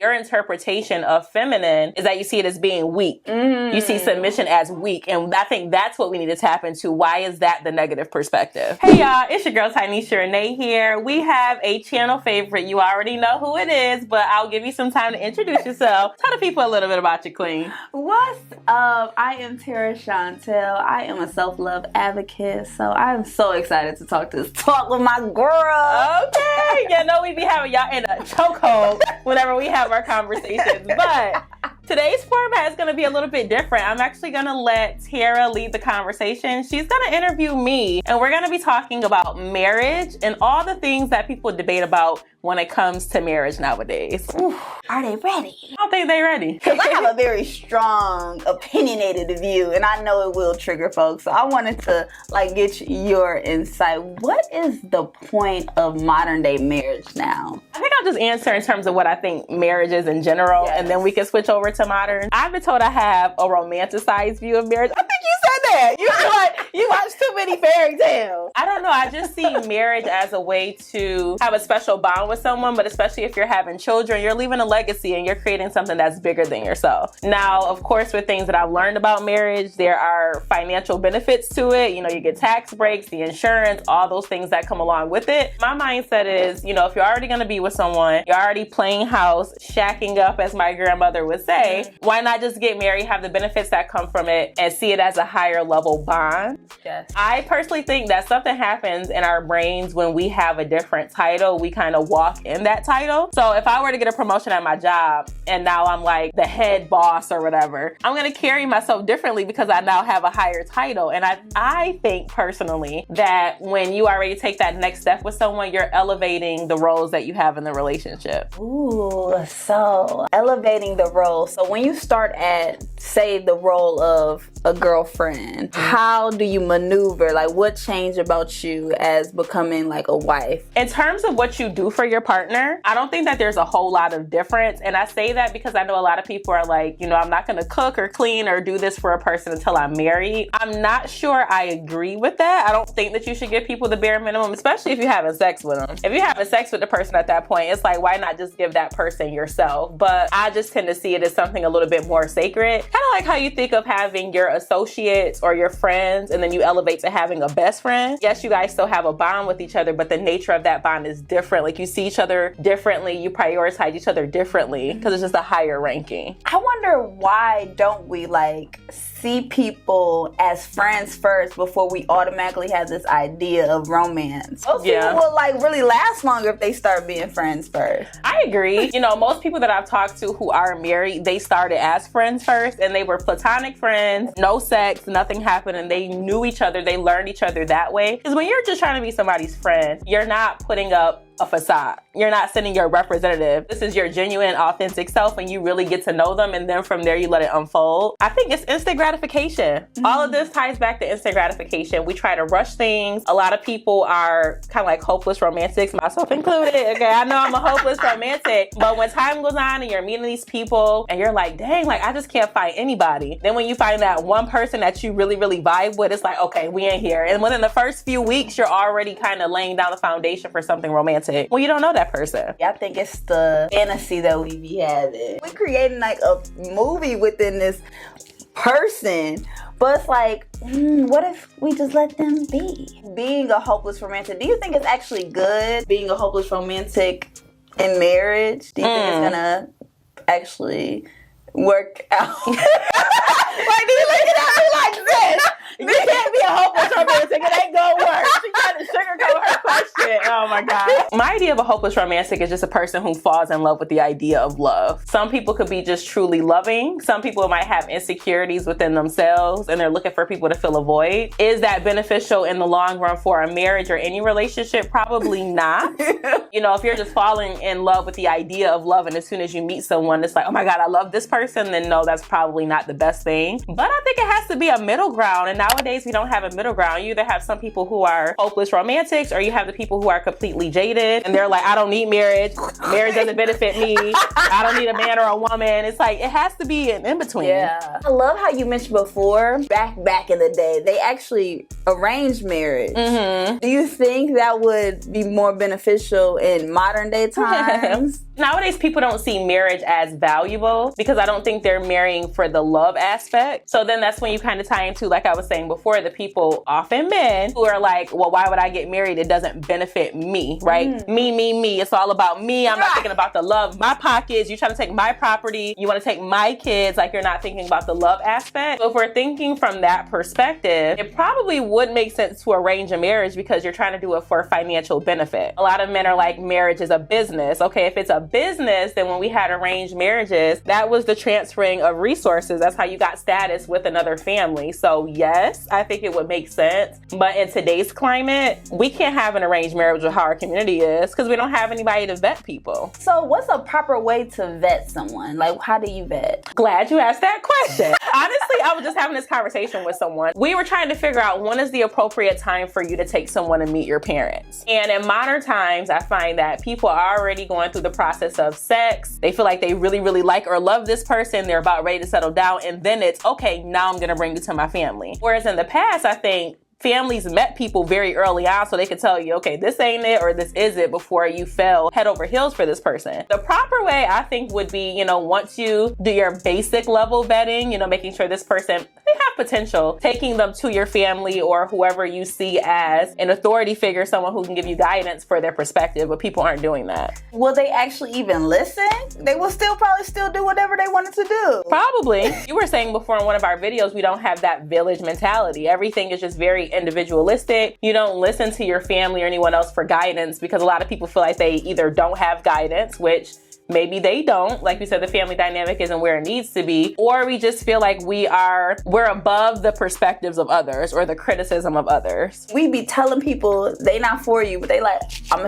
Your interpretation of feminine is that you see it as being weak. You see submission as weak. And I think that's what we need to tap into. Why is that the negative perspective? Hey y'all, it's your girl Tynisha Renee here. We have a channel favorite. You already know who it is, but I'll give you some time to introduce yourself. Tell the people a little bit about you, queen. What's up? I am Tera Chantelle. I am a self-love advocate, so I'm so excited to talk with my girl. Okay, you know we be having y'all in a chokehold whenever we have our conversations, but today's format is going to be a little bit different. I'm actually going to let Tera lead the conversation. She's going to interview me, and we're going to be talking about marriage and all the things that people debate about when it comes to marriage nowadays. Ooh, are they ready? I don't think they're ready. Because I have a very strong, opinionated view, and I know it will trigger folks. So I wanted to get your insight. What is the point of modern day marriage now? I think I'll just answer in terms of what I think marriage is in general, and then we can switch over to modern. I've been told I have a romanticized view of marriage. I think you said that. You feel like you watch too many fairy tales. I don't know. I just see marriage as a way to have a special bond with someone, but especially if you're having children, you're leaving a legacy and you're creating something that's bigger than yourself. Now, of course, with things that I've learned about marriage, there are financial benefits to it. You know, you get tax breaks, the insurance, all those things that come along with it. My mindset is, you know, if you're already going to be with someone, you're already playing house, shacking up, as my grandmother would say, why not just get married, have the benefits that come from it, and see it as a higher level bond? Yes. I personally think that something happens in our brains when we have a different title. We kind of walk in that title. So if I were to get a promotion at my job and now I'm like the head boss or whatever, I'm going to carry myself differently because I now have a higher title. And I think personally that when you already take that next step with someone, you're elevating the roles that you have in the relationship. Ooh, so elevating the role. So when you start at, say, the role of a girlfriend, how do you maneuver? Like, what changed about you as becoming like a wife? In terms of what you do for your partner, I don't think that there's a whole lot of difference. And I say that because I know a lot of people are like, you know, I'm not going to cook or clean or do this for a person until I'm married. I'm not sure I agree with that. I don't think that you should give people the bare minimum, especially if you're having sex with them. If you're having sex with the person at that point, it's like, why not just give that person yourself? But I just tend to see it as something a little bit more sacred. Kind of like how you think of having your associates or your friends and then you elevate to having a best friend. Yes, you guys still have a bond with each other, but the nature of that bond is different. Like, you see each other differently, you prioritize each other differently because it's just a higher ranking. I wonder why don't we see people as friends first before we automatically have this idea of romance? Those people will really last longer if they start being friends first. I agree. You know, most people that I've talked to who are married, they started as friends first and they were platonic friends, no sex, nothing happened, and they knew each other, they learned each other that way. Because when you're just trying to be somebody's friend, you're not putting up a facade. You're not sending your representative. This is your genuine, authentic self, and you really get to know them, and then from there you let it unfold. I think it's instant gratification. All of this ties back to instant gratification. We try to rush things. A lot of people are kind of like hopeless romantics, myself included. Okay, I know I'm a hopeless romantic, but when time goes on and you're meeting these people and you're like, dang, I just can't find anybody. Then when you find that one person that you really, really vibe with, it's like, okay, we ain't here. And within the first few weeks, you're already kind of laying down the foundation for something romantic. Well, you don't know that person. Yeah, I think it's the fantasy that we be having. We're creating a movie within this person, but it's like, what if we just let them be? Being a hopeless romantic, do you think it's actually good being a hopeless romantic in marriage? Do you think it's gonna actually work out? Do you look at me like this? You can't be a hopeless romantic. It ain't gonna work. She got to sugarcoat her question. Oh my God. My idea of a hopeless romantic is just a person who falls in love with the idea of love. Some people could be just truly loving. Some people might have insecurities within themselves and they're looking for people to fill a void. Is that beneficial in the long run for a marriage or any relationship? Probably not. You know, if you're just falling in love with the idea of love and as soon as you meet someone, it's like, oh my God, I love this person, then no, that's probably not the best thing. But I think it has to be a middle ground. And nowadays we don't have a middle ground. You either have some people who are hopeless romantics or you have the people who are completely jaded and they're like, I don't need marriage. Marriage doesn't benefit me. I don't need a man or a woman. It's like, it has to be an in-between. Yeah. I love how you mentioned before, back in the day, they actually arranged marriage. Mm-hmm. Do you think that would be more beneficial in modern day times? Nowadays, people don't see marriage as valuable because I don't think they're marrying for the love aspect. So then that's when you kind of tie into, like I was saying before, the people, often men, who are like, well, why would I get married? It doesn't benefit me, right? Me. It's all about me. I'm not thinking about the love, my pockets. You're trying to take my property. You want to take my kids. Like, you're not thinking about the love aspect. So if we're thinking from that perspective, it probably would make sense to arrange a marriage because you're trying to do it for financial benefit. A lot of men are like, marriage is a business. Okay, if it's a business, then when we had arranged marriages, that was the transferring of resources. That's how you got status with another family. So yes, I think it would make sense. But in today's climate, we can't have an arranged marriage with how our community is because we don't have anybody to vet people. So what's a proper way to vet someone? Like, how do you vet? Glad you asked that question. Honestly, I was just having this conversation with someone. We were trying to figure out when is the appropriate time for you to take someone to meet your parents. And in modern times, I find that people are already going through the process of sex. They feel like they really, really like or love this person. They're about ready to settle down. And then it's, okay, now I'm going to bring you to my family. Whereas in the past, I think families met people very early on so they could tell you, okay, this ain't it or this is it before you fell head over heels for this person. The proper way, I think, would be, once you do your basic level vetting, making sure this person, they have potential, taking them to your family or whoever you see as an authority figure, someone who can give you guidance for their perspective, but people aren't doing that. Will they actually even listen? They will probably still do whatever they wanted to do. Probably. You were saying before in one of our videos, we don't have that village mentality. Everything is just very individualistic. You don't listen to your family or anyone else for guidance because a lot of people feel like they either don't have guidance, which maybe they don't. Like we said, the family dynamic isn't where it needs to be. Or we just feel like we're above the perspectives of others or the criticism of others. We be telling people they not for you, but they like, I'm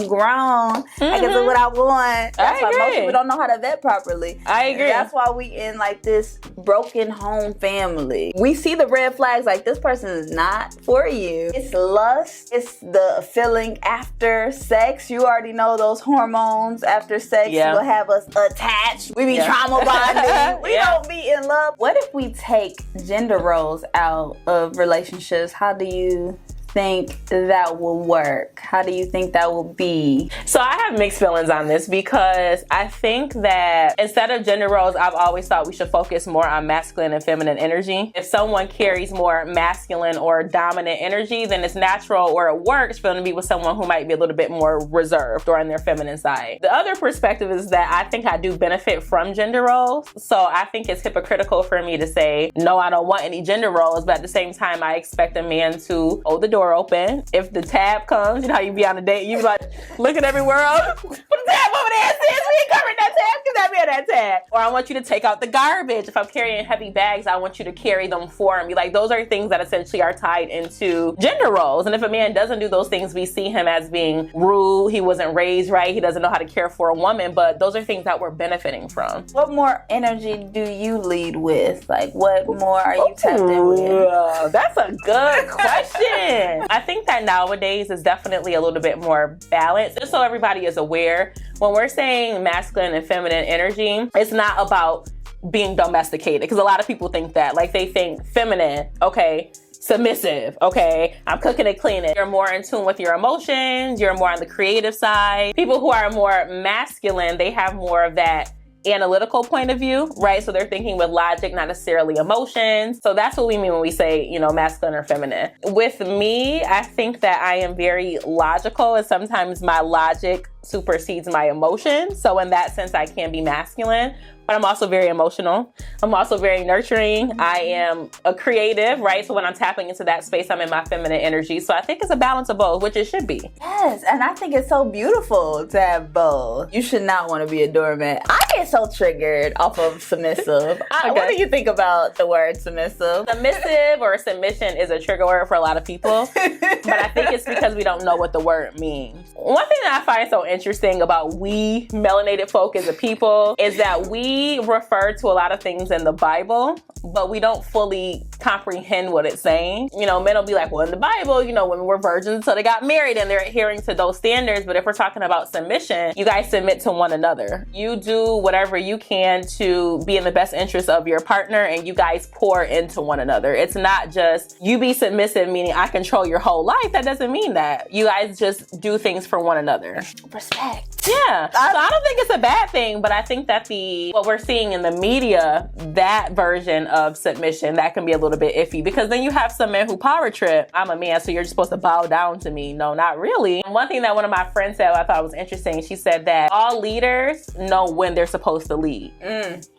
grown. I can do what I want. That's why most people don't know how to vet properly. I agree. And that's why we in like this broken home family. We see the red flags like this person is not for you. It's lust. It's the feeling after sex. You already know those hormones after sex. Will have us attached. We be trauma bonding. We don't be in love. What if we take gender roles out of relationships? How do you think that will work? How do you think that will be? So I have mixed feelings on this because I think that instead of gender roles, I've always thought we should focus more on masculine and feminine energy. If someone carries more masculine or dominant energy, then it's natural or it works for them to be with someone who might be a little bit more reserved or on their feminine side. The other perspective is that I think I do benefit from gender roles. So I think it's hypocritical for me to say, no, I don't want any gender roles, but at the same time, I expect a man to hold the door open. If the tab comes, how you be on a date, you be like looking everywhere else. What the tab over there, sis? We ain't covering that tab. Get that man that tab. Or I want you to take out the garbage. If I'm carrying heavy bags, I want you to carry them for me. Like, those are things that essentially are tied into gender roles. And if a man doesn't do those things, we see him as being rude. He wasn't raised right. He doesn't know how to care for a woman. But those are things that we're benefiting from. What more energy do you lead with? Like, what more are you tapped in with? That's a good question. I think that nowadays is definitely a little bit more balanced. Just so everybody is aware, when we're saying masculine and feminine energy, it's not about being domesticated, because a lot of people think that. Like, they think feminine, okay, submissive, okay, I'm cooking and cleaning. You're more in tune with your emotions, you're more on the creative side. People who are more masculine, they have more of that analytical point of view, right? So they're thinking with logic, not necessarily emotions. So that's what we mean when we say, masculine or feminine. With me, I think that I am very logical, and sometimes my logic supersedes my emotions. So in that sense, I can be masculine, but I'm also very emotional. I'm also very nurturing. I am a creative, right? So when I'm tapping into that space, I'm in my feminine energy. So I think it's a balance of both, which it should be. Yes, and I think it's so beautiful to have both. You should not want to be a doormat. I get so triggered off of submissive. What do you think about the word submissive? Submissive or submission is a trigger word for a lot of people, but I think it's because we don't know what the word means. One thing that I find so interesting about we melanated folk as a people is that we refer to a lot of things in the Bible, but we don't fully comprehend what it's saying. Men will be like, well, in the Bible, women were virgins until they got married and they're adhering to those standards. But if we're talking about submission, you guys submit to one another. You do whatever you can to be in the best interest of your partner, and you guys pour into one another. It's not just you be submissive, meaning I control your whole life. That doesn't mean that. You guys just do things for one another. For respect. Yeah. So I don't think it's a bad thing, but I think that what we're seeing in the media, that version of submission, that can be a little bit iffy, because then you have some men who power trip. I'm a man, so you're just supposed to bow down to me. No, not really. And one thing that one of my friends said I thought was interesting, she said that all leaders know when they're supposed to lead.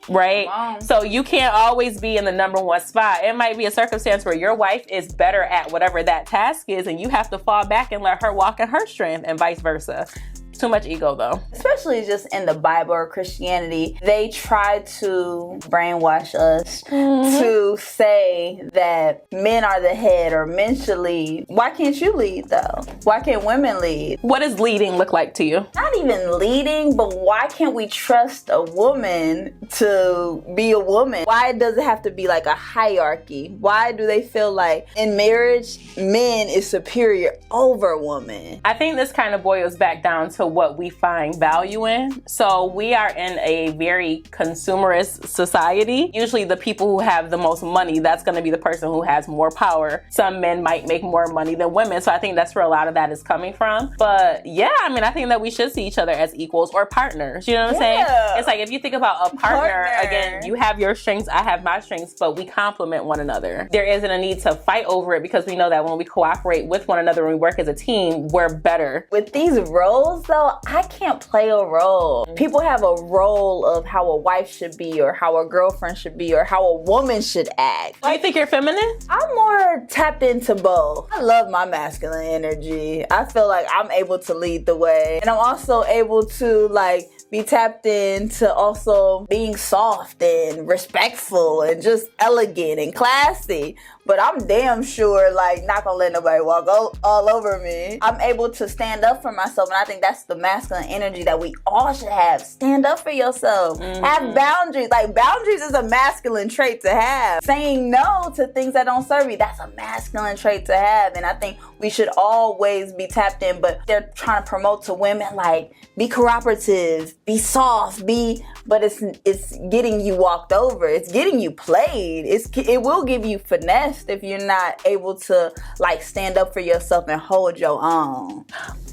Right? So you can't always be in the number one spot. It might be a circumstance where your wife is better at whatever that task is, and you have to fall back and let her walk in her strength, and vice versa. Too much ego though. Especially just in the Bible or Christianity, they try to brainwash us to say that men are the head or men should lead. Why can't you lead though? Why can't women lead? What does leading look like to you? Not even leading, but why can't we trust a woman to be a woman? Why does it have to be like a hierarchy? Why do they feel like in marriage, men is superior over women? I think this kind of boils back down to what we find value in. So we are in a very consumerist society. Usually the people who have the most money, that's going to be the person who has more power. Some men might make more money than women. So I think that's where a lot of that is coming from. But yeah, I mean, I think that we should see each other as equals or partners. You know what I'm saying? It's like if you think about a partner, again, you have your strengths, I have my strengths, but we complement one another. There isn't a need to fight over it, because we know that when we cooperate with one another and we work as a team, we're better. With these roles though, I can't play a role. People have a role of how a wife should be, or how a girlfriend should be, or how a woman should act. Do you think you're feminine? I'm more tapped into both. I love my masculine energy. I feel like I'm able to lead the way. And I'm also able to like be tapped into also being soft and respectful and just elegant and classy. But I'm damn sure like not gonna let nobody walk all over me. I'm able to stand up for myself, and I think that's the masculine energy that we all should have. Stand up for yourself. Have boundaries. Like boundaries is a masculine trait to have. Saying no to things that don't serve you, that's a masculine trait to have. And I think we should always be tapped in, but they're trying to promote to women like be cooperative, be soft, but it's getting you walked over. It's getting you played. It will give you finesse if you're not able to like stand up for yourself and hold your own.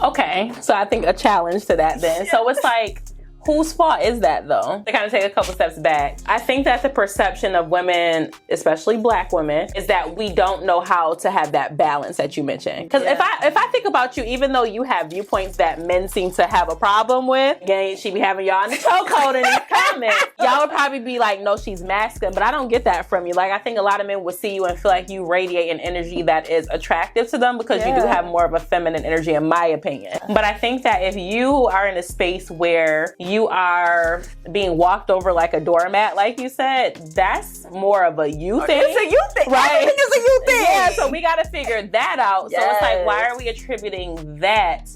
Okay, so I think a challenge to that then. So it's like, whose fault is that though? To kind of take a couple steps back, I think that the perception of women, especially Black women, is that we don't know how to have that balance that you mentioned. Because if I think about you, even though you have viewpoints that men seem to have a problem with, again, she be having y'all in the chokehold in these comments, y'all would probably be like, no, she's masculine, but I don't get that from you. Like, I think a lot of men would see you and feel like you radiate an energy that is attractive to them, because you do have more of a feminine energy, in my opinion. But I think that if you are in a space where you are being walked over like a doormat, like you said, that's more of a you thing. It's a you thing, right? I think it's a you thing. Yeah, so we got to figure that out. So it's like, why are we attributing that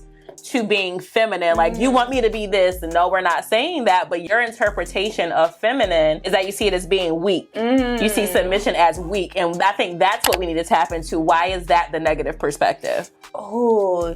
to being feminine? Like, you want me to be this, and no, we're not saying that, but your interpretation of feminine is that you see it as being weak. You see submission as weak, and I think that's what we need to tap into. Why is that the negative perspective? Oh,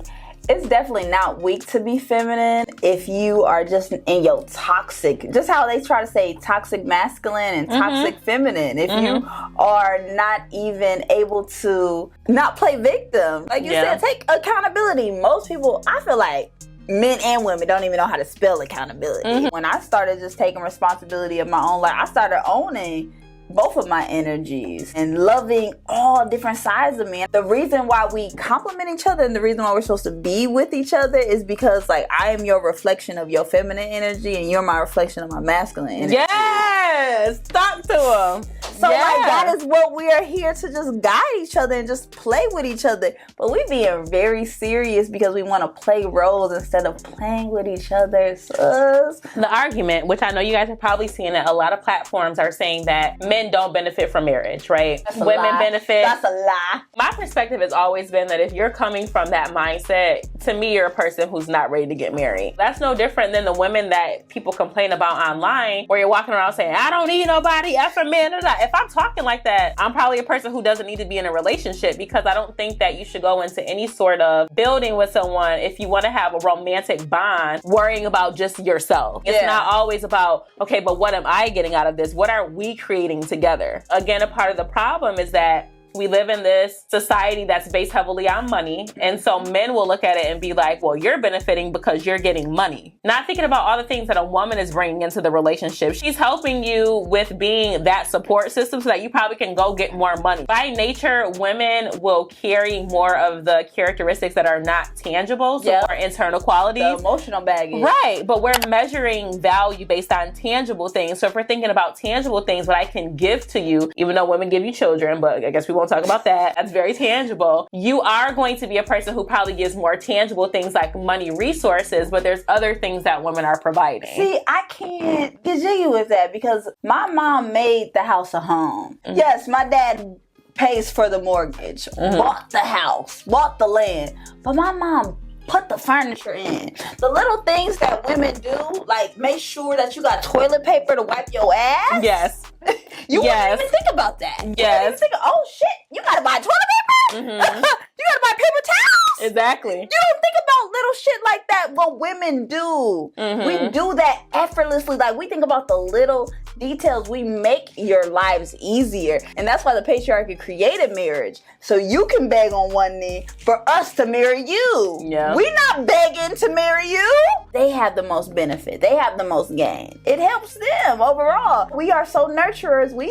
it's definitely not weak to be feminine if you are just in your toxic, just how they try to say toxic masculine and toxic feminine. If you are not even able to not play victim, like you said, take accountability. Most people, I feel like, men and women don't even know how to spell accountability. When I started just taking responsibility of my own life, I started owning both of my energies and loving all different sides of me. The reason why we complement each other and the reason why we're supposed to be with each other is because like I am your reflection of your feminine energy and you're my reflection of my masculine energy. Yes! Talk to him. So like that is what we are here to just guide each other and just play with each other. But we being very serious because we want to play roles instead of playing with each other. The argument, which I know you guys are probably seeing it, a lot of platforms are saying that men don't benefit from marriage, right? Women benefit. That's a lie. My perspective has always been that if you're coming from that mindset, to me, you're a person who's not ready to get married. That's no different than the women that people complain about online, where you're walking around saying, I don't need nobody, F a man. If I'm talking like that, I'm probably a person who doesn't need to be in a relationship, because I don't think that you should go into any sort of building with someone if you want to have a romantic bond worrying about just yourself. It's not always about, okay, but what am I getting out of this? What are we creating together? Again, a part of the problem is that We live in this society that's based heavily on money. And so men will look at it and be like, well, you're benefiting because you're getting money. Not thinking about all the things that a woman is bringing into the relationship. She's helping you with being that support system so that you probably can go get more money. By nature, women will carry more of the characteristics that are not tangible, so more internal qualities. The emotional baggage. Right, but we're measuring value based on tangible things. So if we're thinking about tangible things, what I can give to you, even though women give you children, but I guess we won't talk about that. That's very tangible. You are going to be a person who probably gives more tangible things like money, resources, but there's other things that women are providing. See, I can't get jiggy with that because my mom made the house a home. Mm-hmm. Yes, my dad pays for the mortgage, bought the house, bought the land, but my mom put the furniture in. The little things that women do, like make sure that you got toilet paper to wipe your ass. Yes. You wouldn't even think about that. Yes. You wouldn't even think, oh shit, you gotta buy toilet paper? You gotta buy paper towels? Exactly. You don't think about little shit like that, what women do. We do that effortlessly. Like, we think about the little details. We make your lives easier. And that's why the patriarchy created marriage. So you can beg on one knee for us to marry you. Yeah. We're not begging to marry you. They have the most benefit. They have the most gain. It helps them overall. We are so nurturers. We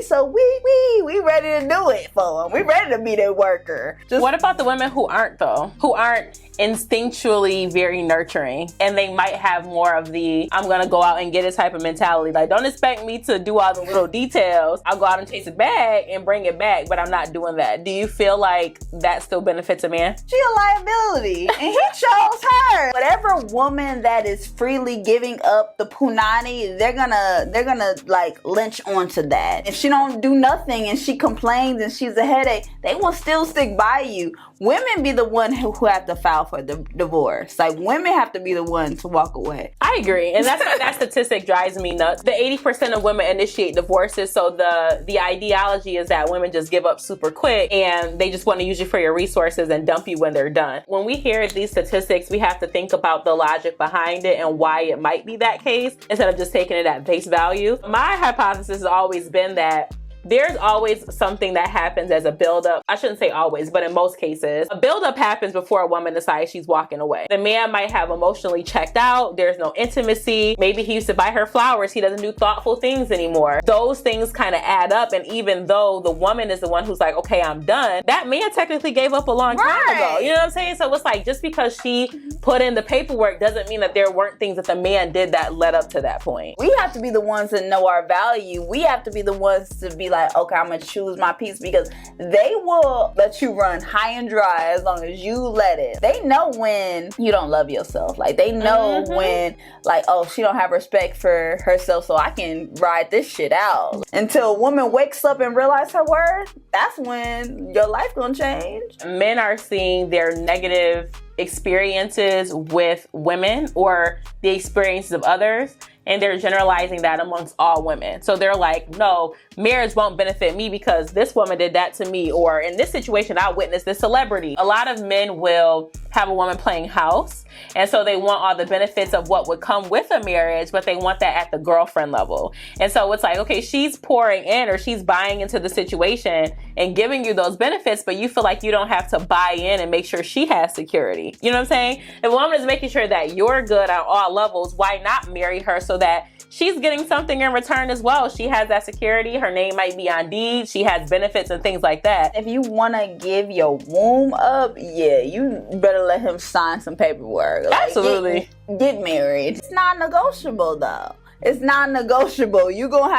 ready to do it for them. We ready to be their worker. What about the women who aren't though? Who aren't instinctually very nurturing, and they might have more of the I'm gonna go out and get it type of mentality. Like, don't expect me to do all the little details. I'll go out and chase it back and bring it back, but I'm not doing that. Do you feel like that still benefits a man? She a liability, and he chose her. Whatever woman that is freely giving up the punani, they're gonna like lynch onto that. If she don't do nothing and she complains and she's a headache, they will still stick by you. Women be the one who have to file for the divorce. Like, women have to be the one to walk away. I agree, and that's why that statistic drives me nuts. The 80% of women initiate divorces, so the ideology is that women just give up super quick and they just want to use you for your resources and dump you when they're done. When we hear these statistics, we have to think about the logic behind it and why it might be that case instead of just taking it at face value. My hypothesis has always been that there's always something that happens as a buildup. I shouldn't say always, but in most cases, a buildup happens before a woman decides she's walking away. The man might have emotionally checked out. There's no intimacy. Maybe he used to buy her flowers. He doesn't do thoughtful things anymore. Those things kind of add up. And even though the woman is the one who's like, okay, I'm done, that man technically gave up a long time ago. You know what I'm saying? So it's like, just because she put in the paperwork doesn't mean that there weren't things that the man did that led up to that point. We have to be the ones that know our value. We have to be the ones to be like, okay, I'm gonna choose my piece, because they will let you run high and dry as long as you let it. They know when you don't love yourself. Like, they know when, like, oh, she don't have respect for herself, so I can ride this shit out. Until a woman wakes up and realize her worth, that's when your life gonna change. Men are seeing their negative experiences with women or the experiences of others, and they're generalizing that amongst all women. So they're like, no, marriage won't benefit me because this woman did that to me, or in this situation, I witnessed this celebrity. A lot of men will have a woman playing house, and so they want all the benefits of what would come with a marriage, but they want that at the girlfriend level. And so it's like, okay, she's pouring in or she's buying into the situation and giving you those benefits, but you feel like you don't have to buy in and make sure she has security. You know what I'm saying? If a woman is making sure that you're good on all levels, why not marry her so that she's getting something in return as well? She has that security. Her name might be on deed. She has benefits and things like that. If you want to give your womb up, yeah, you better let him sign some paperwork. Absolutely. Like, get married. It's not negotiable though. It's not negotiable. We're gonna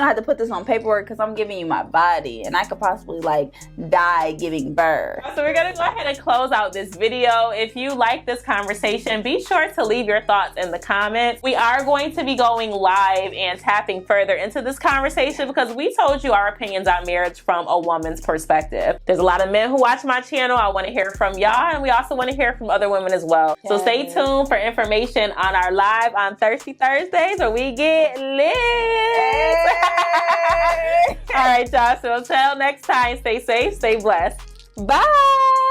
have to put this on paperwork because I'm giving you my body and I could possibly like die giving birth. So we're gonna go ahead and close out this video. If you like this conversation, be sure to leave your thoughts in the comments. We are going to be going live and tapping further into this conversation because we told you our opinions on marriage from a woman's perspective. There's a lot of men who watch my channel. I want to hear from y'all, and we also want to hear from other women as well. So stay tuned for information on our live on Thirsty Thursdays where we get lit. All right, y'all. So until next time, stay safe, stay blessed. Bye.